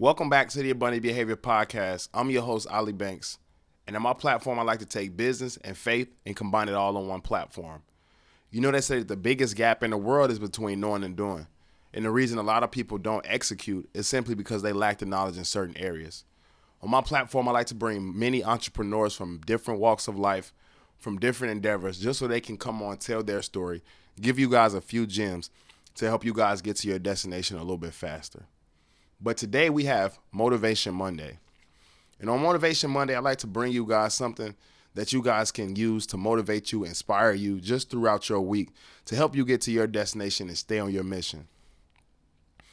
Welcome back to the Abundant Behavior Podcast. I'm your host, Ali Banks. And on my platform, I like to take business and faith and combine it all on one platform. You know, they say that the biggest gap in the world is between knowing and doing. And the reason a lot of people don't execute is simply because they lack the knowledge in certain areas. On my platform, I like to bring many entrepreneurs from different walks of life, from different endeavors, just so they can come on, tell their story, give you guys a few gems to help you guys get to your destination a little bit faster. But today we have Motivation Monday. And on Motivation Monday, I like to bring you guys something that you guys can use to motivate you, inspire you just throughout your week to help you get to your destination and stay on your mission.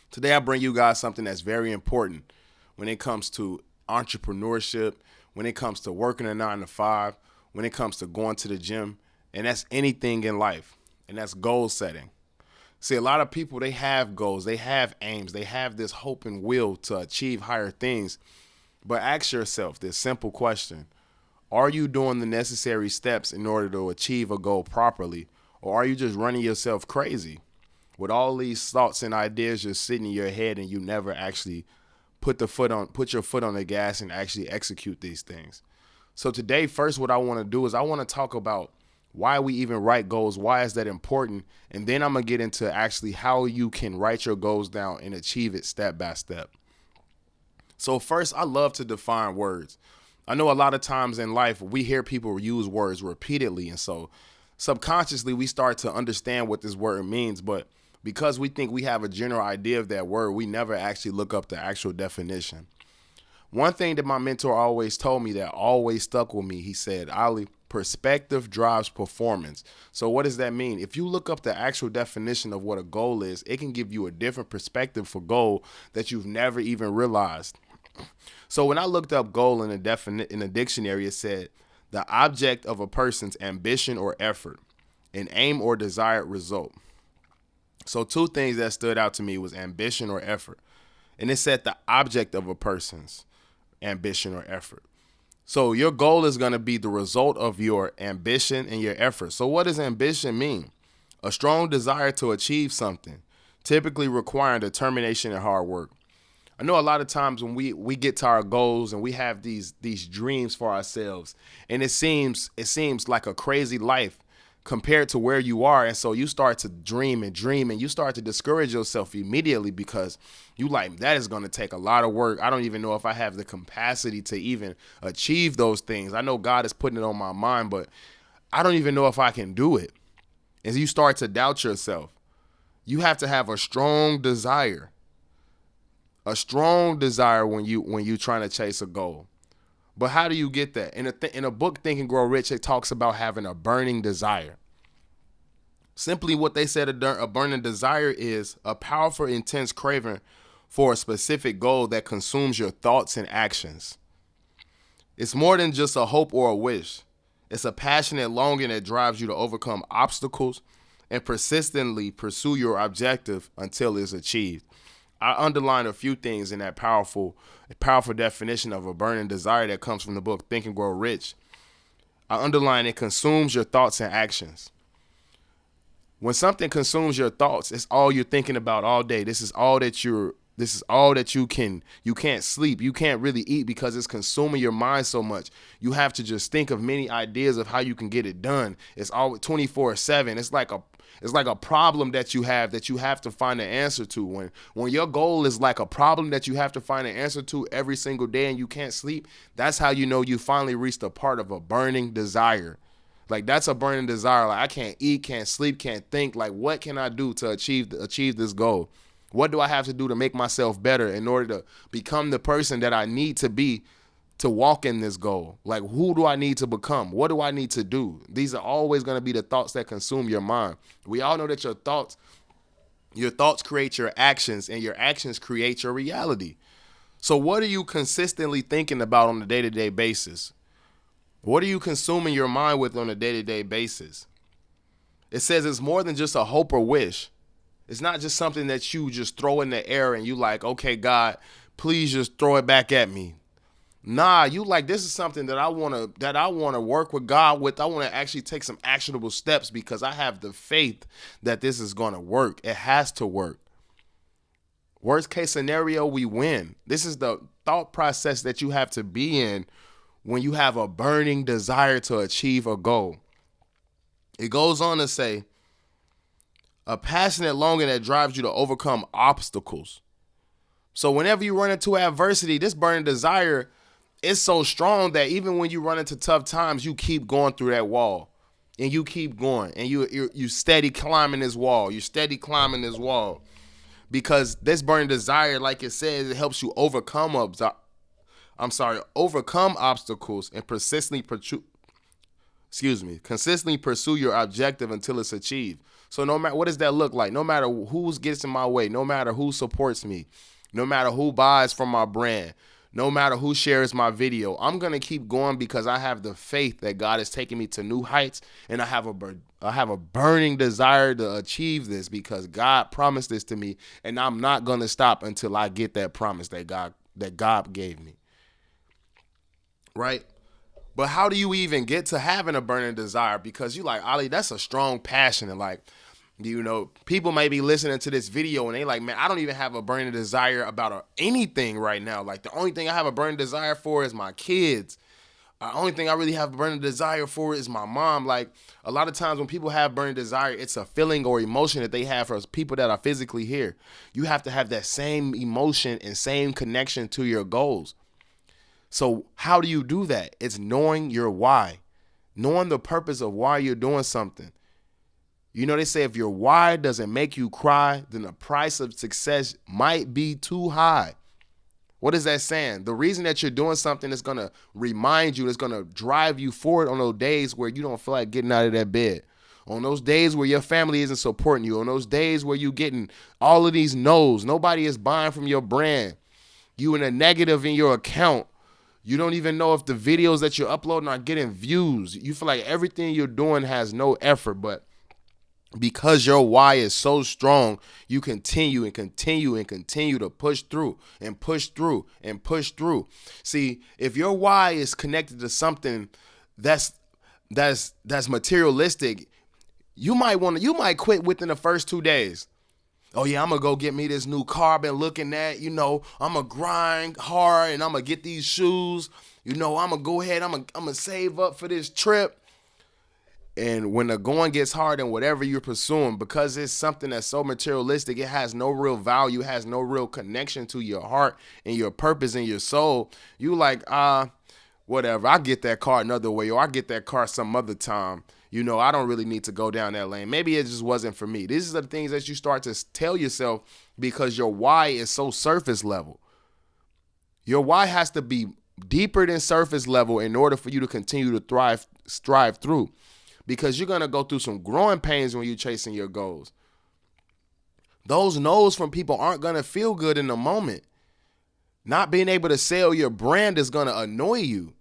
Today, I bring you guys something that's very important when it comes to entrepreneurship, when it comes to working a 9 to 5, when it comes to going to the gym, and that's anything in life, and that's goal setting. See, a lot of people, they have goals, they have aims, they have this hope and will to achieve higher things. But ask yourself this simple question. Are you doing the necessary steps in order to achieve a goal properly? Or are you just running yourself crazy with all these thoughts and ideas just sitting in your head and you never actually put your foot on the gas and actually execute these things? So today, first, what I want to do is I want to talk about why we even write goals, why is that important, and then I'm going to get into actually how you can write your goals down and achieve it step by step. So first, I love to define words. I know a lot of times in life, we hear people use words repeatedly, and so subconsciously we start to understand what this word means, but because we think we have a general idea of that word, we never actually look up the actual definition. One thing that my mentor always told me that always stuck with me, he said, Ali, perspective drives performance. So what does that mean? If you look up the actual definition of what a goal is, it can give you a different perspective for goal that you've never even realized. So when I looked up goal in a dictionary, it said the object of a person's ambition or effort, an aim or desired result. So two things that stood out to me was ambition or effort. And it said the object of a person's ambition or effort. So your goal is going to be the result of your ambition and your effort. So what does ambition mean? A strong desire to achieve something, typically requiring determination and hard work. I know a lot of times when we get to our goals and we have these dreams for ourselves, and it seems like a crazy life compared to where you are. And so you start to dream and you start to discourage yourself immediately because you like, that is going to take a lot of work. I don't even know if I have the capacity to even achieve those things. I know God is putting it on my mind, but I don't even know if I can do it. And you start to doubt yourself. You have to have a strong desire when you trying to chase a goal. But how do you get that? In a book, Think and Grow Rich, it talks about having a burning desire. Simply what they said a burning desire is a powerful, intense craving for a specific goal that consumes your thoughts and actions. It's more than just a hope or a wish. It's a passionate longing that drives you to overcome obstacles and persistently pursue your objective until it's achieved. I underlined a few things in that powerful definition of a burning desire that comes from the book Think and Grow Rich. I underlined it consumes your thoughts and actions. When something consumes your thoughts, it's all you're thinking about all day. This is all that you can't sleep. You can't really eat because it's consuming your mind so much. You have to just think of many ideas of how you can get it done. It's all 24/7. It's like a problem that you have to find an answer to. When your goal is like a problem that you have to find an answer to every single day and you can't sleep, that's how you know you finally reached a part of a burning desire. Like that's a burning desire. Like I can't eat, can't sleep, can't think. Like what can I do to achieve this goal? What do I have to do to make myself better in order to become the person that I need to be to walk in this goal? Like who do I need to become? What do I need to do? These are always going to be the thoughts that consume your mind. We all know that your thoughts create your actions and your actions create your reality. So what are you consistently thinking about on a day-to-day basis? What are you consuming your mind with on a day-to-day basis? It says it's more than just a hope or wish. It's not just something that you just throw in the air and you like, okay, God, please just throw it back at me. Nah, you like, this is something that I want to work with God with. I want to actually take some actionable steps because I have the faith that this is going to work. It has to work. Worst case scenario, we win. This is the thought process that you have to be in when you have a burning desire to achieve a goal. It goes on to say, a passionate longing that drives you to overcome obstacles. So whenever you run into adversity, this burning desire is so strong that even when you run into tough times, you keep going through that wall. And you keep going. And you steady climbing this wall. You steady climbing this wall. Because this burning desire, like it says, it helps you overcome obstacles and consistently pursue your objective until it's achieved. So no matter what does that look like, no matter who gets in my way, no matter who supports me, no matter who buys from my brand, no matter who shares my video, I'm going to keep going because I have the faith that God is taking me to new heights, and I have a burning desire to achieve this because God promised this to me, and I'm not going to stop until I get that promise that God gave me. Right? But how do you even get to having a burning desire? Because you like, Ali, that's a strong passion. And like, people may be listening to this video and they like, man, I don't even have a burning desire about anything right now. Like the only thing I have a burning desire for is my kids. The only thing I really have a burning desire for is my mom. Like a lot of times when people have burning desire, it's a feeling or emotion that they have for people that are physically here. You have to have that same emotion and same connection to your goals. So how do you do that? It's knowing your why, knowing the purpose of why you're doing something. They say if your why doesn't make you cry, then the price of success might be too high. What is that saying? The reason that you're doing something is going to remind you, it's going to drive you forward on those days where you don't feel like getting out of that bed. On those days where your family isn't supporting you. On those days where you're getting all of these no's. Nobody is buying from your brand. You in a negative in your account. You don't even know if the videos that you're uploading are getting views. You feel like everything you're doing has no effort, but because your why is so strong, you continue and continue and continue to push through and push through and push through. See, if your why is connected to something that's materialistic, you might quit within the first 2 days. Oh yeah, I'm gonna go get me this new car I've been looking at. I'm gonna grind hard and I'm gonna get these shoes. I'm gonna go ahead, I'm gonna save up for this trip. And when the going gets hard and whatever you're pursuing, because it's something that's so materialistic, it has no real value, has no real connection to your heart and your purpose and your soul. You like, whatever, I get that car another way, or I get that car some other time. I don't really need to go down that lane. Maybe it just wasn't for me. These are the things that you start to tell yourself because your why is so surface level. Your why has to be deeper than surface level in order for you to continue to strive through. Because you're going to go through some growing pains when you're chasing your goals. Those no's from people aren't going to feel good in the moment. Not being able to sell your brand is going to annoy you.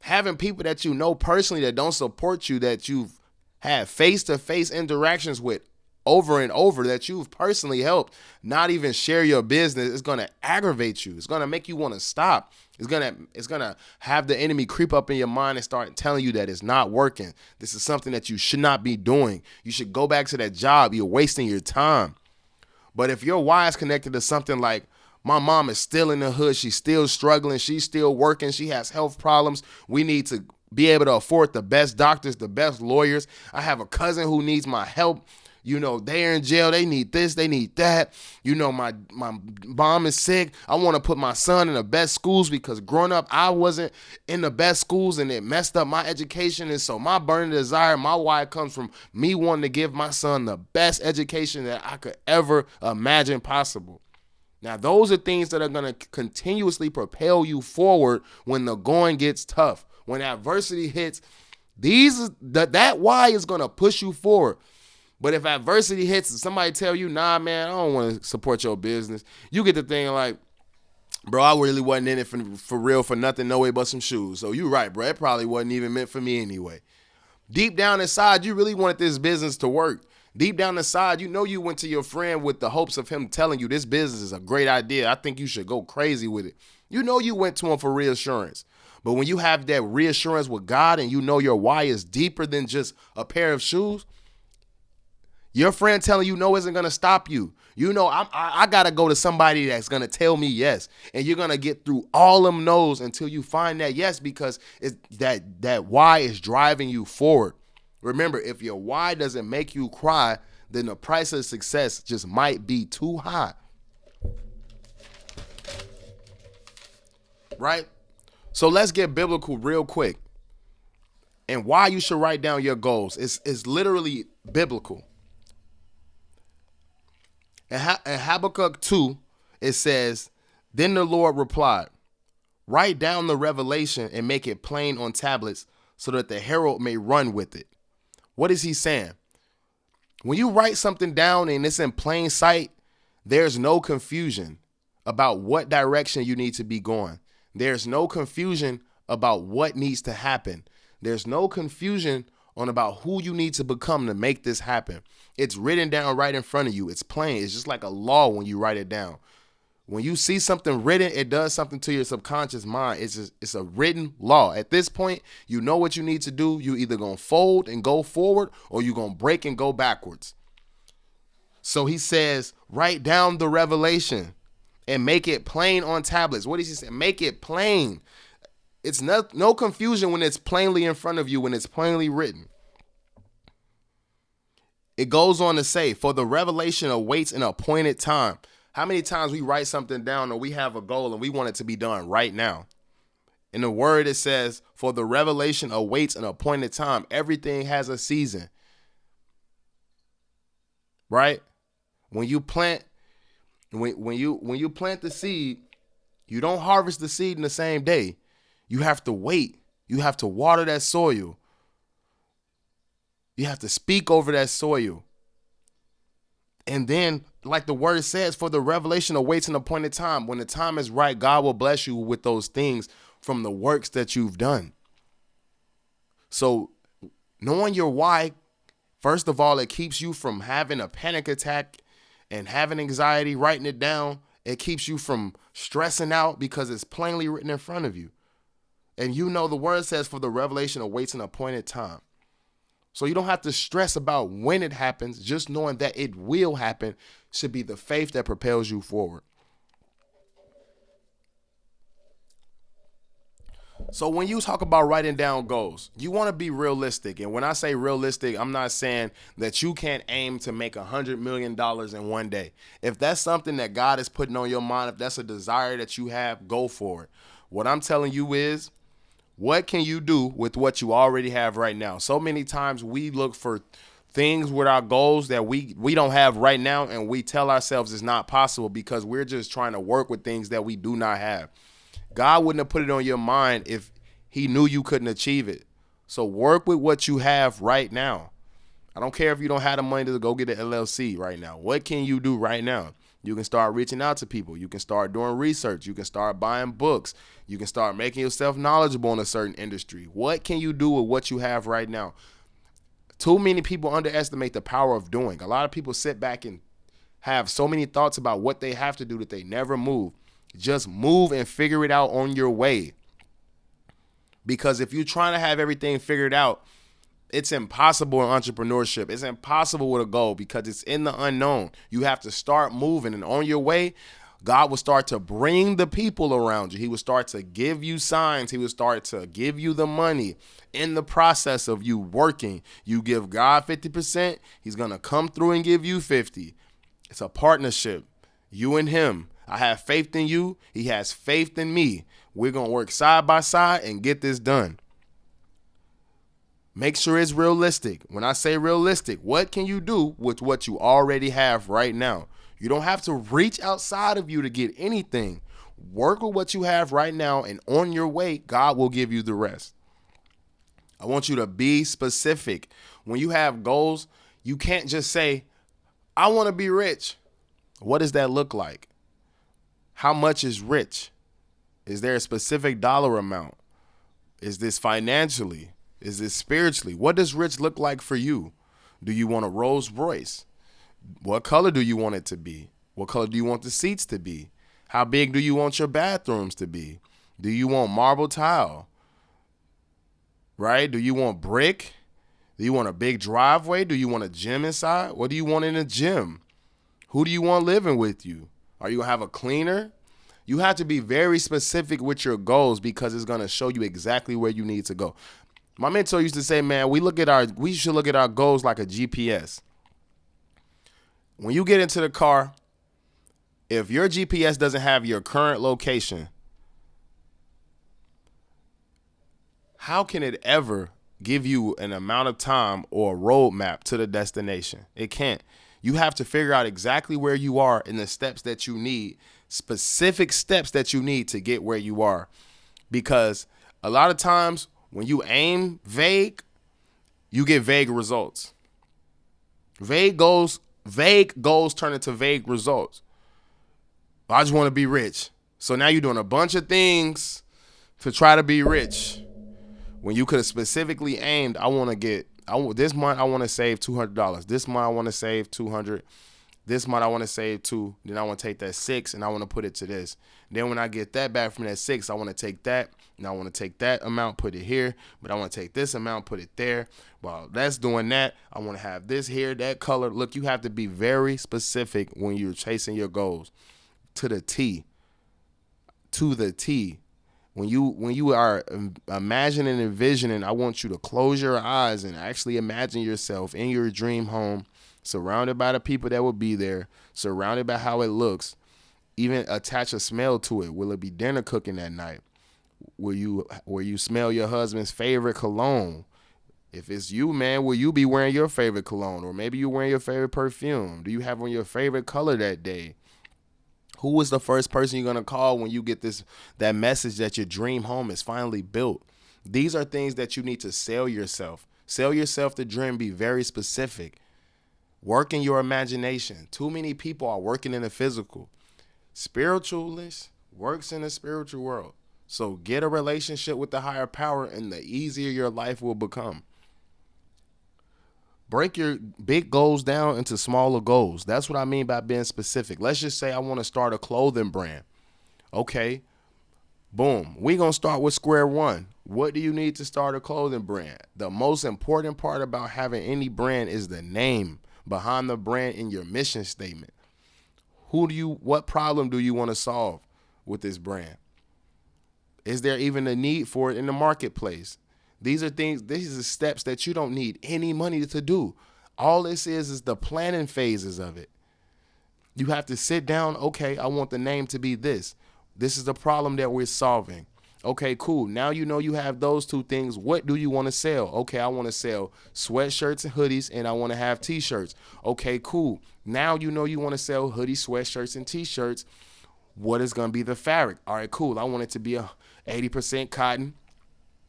Having people that you know personally that don't support you, that you've had face-to-face interactions with over and over, that you've personally helped not even share your business, is going to aggravate you. It's going to make you want to stop. It's gonna have the enemy creep up in your mind and start telling you that it's not working. This is something that you should not be doing. You should go back to that job. You're wasting your time. But if your why is connected to something like, my mom is still in the hood, she's still struggling, she's still working, she has health problems, we need to be able to afford the best doctors, the best lawyers. I have a cousin who needs my help. They're in jail. They need this. They need that. My mom is sick. I want to put my son in the best schools because growing up, I wasn't in the best schools and it messed up my education. And so my burning desire, my why comes from me wanting to give my son the best education that I could ever imagine possible. Now, those are things that are going to continuously propel you forward when the going gets tough. When adversity hits, that why is going to push you forward. But if adversity hits and somebody tell you, nah, man, I don't want to support your business, you get the thing like, bro, I really wasn't in it for real for nothing, no way but some shoes. So you're right, bro. It probably wasn't even meant for me anyway. Deep down inside, you really wanted this business to work. Deep down inside, you went to your friend with the hopes of him telling you this business is a great idea. I think you should go crazy with it. You went to him for reassurance. But when you have that reassurance with God and your why is deeper than just a pair of shoes, Your friend telling you no isn't going to stop you. You know, I got to go to somebody that's going to tell me yes. And you're going to get through all them no's until you find that yes, because it's that why is driving you forward. Remember, if your why doesn't make you cry, then the price of success just might be too high. Right? So let's get biblical real quick. And why you should write down your goals is literally biblical. In Habakkuk 2, it says, "Then the Lord replied, write down the revelation and make it plain on tablets so that the herald may run with it." What is he saying? When you write something down and it's in plain sight, there's no confusion about what direction you need to be going. There's no confusion about what needs to happen. There's no confusion on about who you need to become to make this happen. It's written down right in front of you. It's plain. It's just like a law when you write it down. When you see something written, it does something to your subconscious mind. It's a written law. At this point, you know what you need to do. You either going to fold and go forward, or you're going to break and go backwards. So he says, write down the revelation and make it plain on tablets. What does he say? Make it plain. It's no confusion when it's plainly in front of you, when it's plainly written. It goes on to say, for the revelation awaits an appointed time. How many times we write something down or we have a goal and we want it to be done right now? In the word, it says, for the revelation awaits an appointed time. Everything has a season. Right? When you plant, when you plant the seed, you don't harvest the seed in the same day. You have to wait. You have to water that soil. You have to speak over that soil. And then, like the word says, for the revelation awaits an appointed time. When the time is right, God will bless you with those things from the works that you've done. So knowing your why, first of all, it keeps you from having a panic attack and having anxiety, writing it down. It keeps you from stressing out because it's plainly written in front of you. And you know the word says, for the revelation awaits an appointed time. So you don't have to stress about when it happens. Just knowing that it will happen should be the faith that propels you forward. So when you talk about writing down goals, you want to be realistic. And when I say realistic, I'm not saying that you can't aim to make $100 million in one day. If that's something that God is putting on your mind, if that's a desire that you have, go for it. What I'm telling you is, what can you do with what you already have right now? So many times we look for things with our goals that we don't have right now, and we tell ourselves it's not possible because we're just trying to work with things that we do not have. God wouldn't have put it on your mind if he knew you couldn't achieve it. So work with what you have right now. I don't care if you don't have the money to go get an LLC right now. What can you do right now? You can start reaching out to people. You can start doing research. You can start buying books. You can start making yourself knowledgeable in a certain industry. What can you do with what you have right now? Too many people underestimate the power of doing. A lot of people sit back and have so many thoughts about what they have to do that they never move. Just move and figure it out on your way. Because if you're trying to have everything figured out, it's impossible in entrepreneurship. It's impossible with a goal because it's in the unknown. You have to start moving, and on your way, God will start to bring the people around you. He will start to give you signs. He will start to give you the money. In the process of you working, you give God 50%. He's going to come through and give you 50. It's a partnership. You and him. I have faith in you. He has faith in me. We're going to work side by side and get this done. Make sure it's realistic. When I say realistic, what can you do with what you already have right now? You don't have to reach outside of you to get anything. Work with what you have right now, and on your way, God will give you the rest. I want you to be specific. When you have goals, you can't just say, I want to be rich. What does that look like? How much is rich? Is there a specific dollar amount? Is this financially? Is this spiritually? What does rich look like for you? Do you want a Rolls Royce? What color do you want it to be? What color do you want the seats to be? How big do you want your bathrooms to be? Do you want marble tile? Right? Do you want brick? Do you want a big driveway? Do you want a gym inside? What do you want in a gym? Who do you want living with you? Are you going to have a cleaner? You have to be very specific with your goals because it's going to show you exactly where you need to go. My mentor used to say, man, we should look at our goals like a GPS. When you get into the car, if your GPS doesn't have your current location, how can it ever give you an amount of time or a roadmap to the destination? It can't. You have to figure out exactly where you are and the steps that you need, specific steps that you need to get where you are. Because a lot of times when you aim vague, you get vague results. Vague goals turn into vague results. I just want to be rich. So now you're doing a bunch of things to try to be rich. When you could have specifically aimed, this month I want to save $200. This month I want to save $200. This month I want to save $2. Then I want to take that $6 and I want to put it to this. Then when I get that back from that $6, I want to take that and I want to take that amount, put it here. But I want to take this amount, put it there. While that's doing that, I want to have this here, that color. Look, you have to be very specific when you're chasing your goals to the T. To the T. When you are imagining and envisioning, I want you to close your eyes and actually imagine yourself in your dream home, surrounded by the people that will be there, surrounded by how it looks. Even attach a smell to it. Will it be dinner cooking that night? Will you smell your husband's favorite cologne? If it's you, man, will you be wearing your favorite cologne? Or maybe you're wearing your favorite perfume. Do you have on your favorite color that day? Who is the first person you're going to call when you get that message that your dream home is finally built? These are things that you need to sell yourself. Sell yourself the dream. Be very specific. Work in your imagination. Too many people are working in the physical. Spiritualist works in the spiritual world. So get a relationship with the higher power and the easier your life will become. Break your big goals down into smaller goals. That's what I mean by being specific. Let's just say I want to start a clothing brand. Okay, boom. We're going to start with square one. What do you need to start a clothing brand? The most important part about having any brand is the name behind the brand in your mission statement. What problem do you want to solve with this brand? Is there even a need for it in the marketplace? These are steps that you don't need any money to do. All this is the planning phases of it. You have to sit down. Okay, I want the name to be this. This is the problem that we're solving. Okay, cool. Now you know you have those two things. What do you want to sell? Okay, I want to sell sweatshirts and hoodies, and I want to have t-shirts. Okay, cool. Now you know you want to sell hoodies, sweatshirts, and t-shirts. What is going to be the fabric? All right, cool. I want it to be a 80% cotton.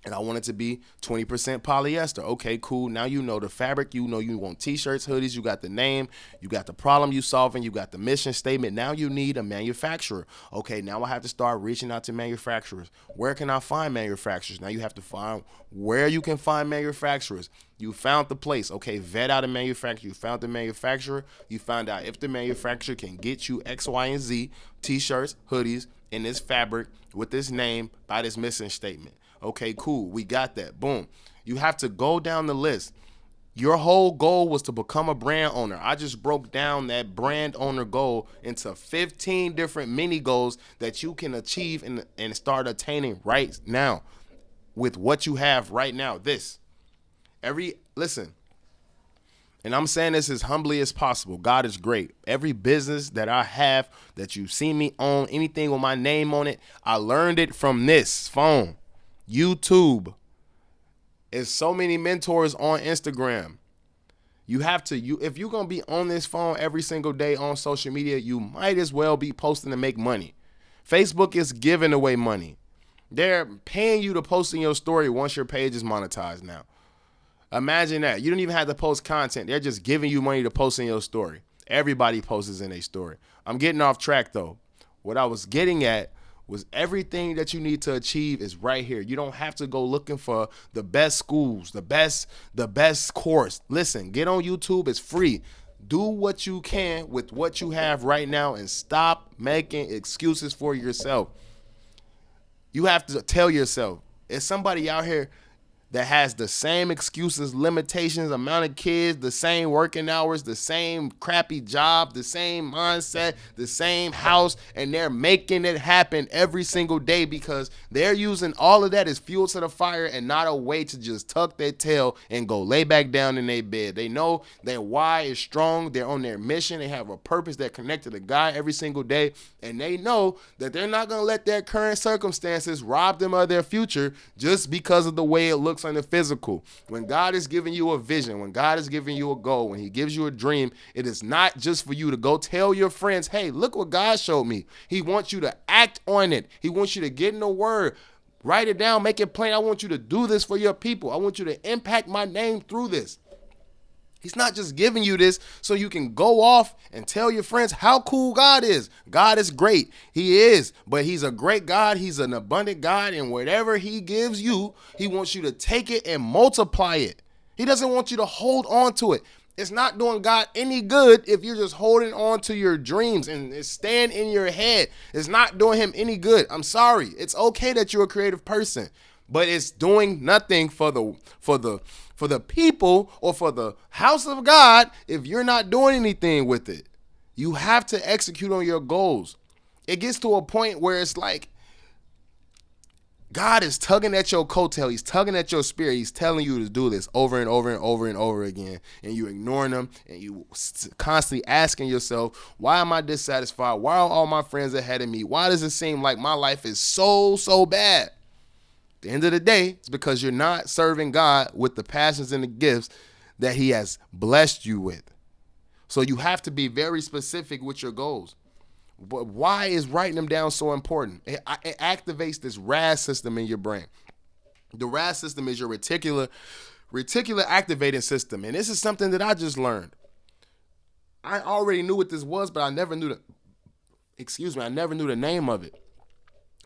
And I want it to be 20% polyester. Okay, cool. Now you know the fabric. You know you want t-shirts, hoodies. You got the name. You got the problem you solving. You got the mission statement. Now you need a manufacturer. Okay, now I have to start reaching out to manufacturers. Where can I find manufacturers? Now you have to find where you can find manufacturers. You found the place. Okay, vet out a manufacturer. You found the manufacturer. You found out if the manufacturer can get you X, Y, and Z t-shirts, hoodies in this fabric with this name by this mission statement. Okay, cool. We got that. Boom. You have to go down the list. Your whole goal was to become a brand owner. I just broke down that brand owner goal into 15 different mini goals that you can achieve and start attaining right now with what you have right now. Listen, and I'm saying this as humbly as possible. God is great. Every business that I have that you see me own, anything with my name on it, I learned it from this phone. YouTube. There's so many mentors on Instagram. If you're going to be on this phone every single day on social media, you might as well be posting to make money. Facebook is giving away money. They're paying you to post in your story once your page is monetized now. Imagine that. You don't even have to post content. They're just giving you money to post in your story. Everybody posts in a story. I'm getting off track though. What I was getting at was everything that you need to achieve is right here. You don't have to go looking for the best schools, the best course. Listen, get on YouTube. It's free. Do what you can with what you have right now and stop making excuses for yourself. You have to tell yourself, is somebody out here that has the same excuses, limitations, amount of kids, the same working hours, the same crappy job, the same mindset, the same house, and they're making it happen every single day because they're using all of that as fuel to the fire and not a way to just tuck their tail and go lay back down in their bed. They know their why is strong. They're on their mission. They have a purpose. They're connected to God every single day, and they know that they're not going to let their current circumstances rob them of their future just because of the way it looks on the physical. When God is giving you a vision, when God is giving you a goal, when he gives you a dream, it is not just for you to go tell your friends, hey, look what God showed me. He wants you to act on it. He wants you to get in the word, write it down, make it plain. I want you to do this for your people. I want you to impact my name through this. He's not just giving you this so you can go off and tell your friends how cool God is. God is great. He is, but he's a great God. He's an abundant God, and whatever he gives you, he wants you to take it and multiply it. He doesn't want you to hold on to it. It's not doing God any good if you're just holding on to your dreams and it's staying in your head. It's not doing him any good. I'm sorry. It's okay that you're a creative person, but it's doing nothing for the people or for the house of God if you're not doing anything with it. You have to execute on your goals. It gets to a point where it's like God is tugging at your coattail. He's tugging at your spirit. He's telling you to do this over and over and over and over again. And you're ignoring them, and you constantly asking yourself, why am I dissatisfied? Why are all my friends ahead of me? Why does it seem like my life is so bad? At the end of the day, it's because you're not serving God with the passions and the gifts that he has blessed you with. So you have to be very specific with your goals. But why is writing them down so important? It activates this RAS system in your brain. The RAS system is your reticular activating system. And this is something that I just learned. I already knew what this was, but I never knew the name of it.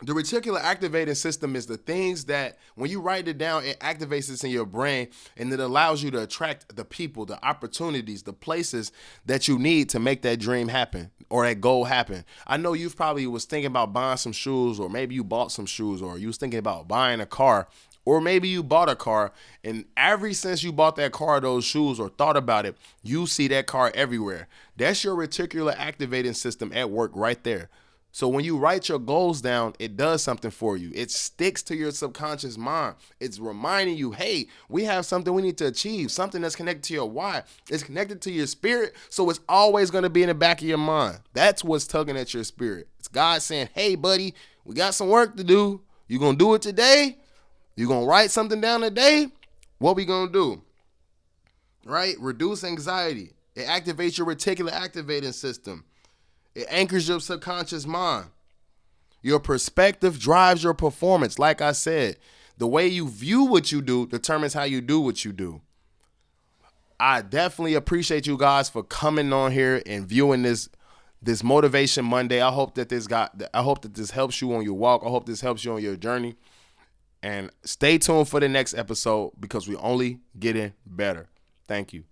The reticular activating system is the things that when you write it down, it activates this in your brain, and it allows you to attract the people, the opportunities, the places that you need to make that dream happen or that goal happen. I know you've probably was thinking about buying some shoes, or maybe you bought some shoes, or you was thinking about buying a car, or maybe you bought a car, and ever since you bought that car, those shoes, or thought about it, you see that car everywhere. That's your reticular activating system at work right there. So when you write your goals down, it does something for you. It sticks to your subconscious mind. It's reminding you, hey, we have something we need to achieve, something that's connected to your why. It's connected to your spirit, so it's always going to be in the back of your mind. That's what's tugging at your spirit. It's God saying, hey, buddy, we got some work to do. You going to do it today? You going to write something down today? What we going to do? Right? Reduce anxiety. It activates your reticular activating system. It anchors your subconscious mind. Your perspective drives your performance. Like I said, the way you view what you do determines how you do what you do. I definitely appreciate you guys for coming on here and viewing this Motivation Monday. I hope that this helps you on your walk. I hope this helps you on your journey. And stay tuned for the next episode because we're only getting better. Thank you.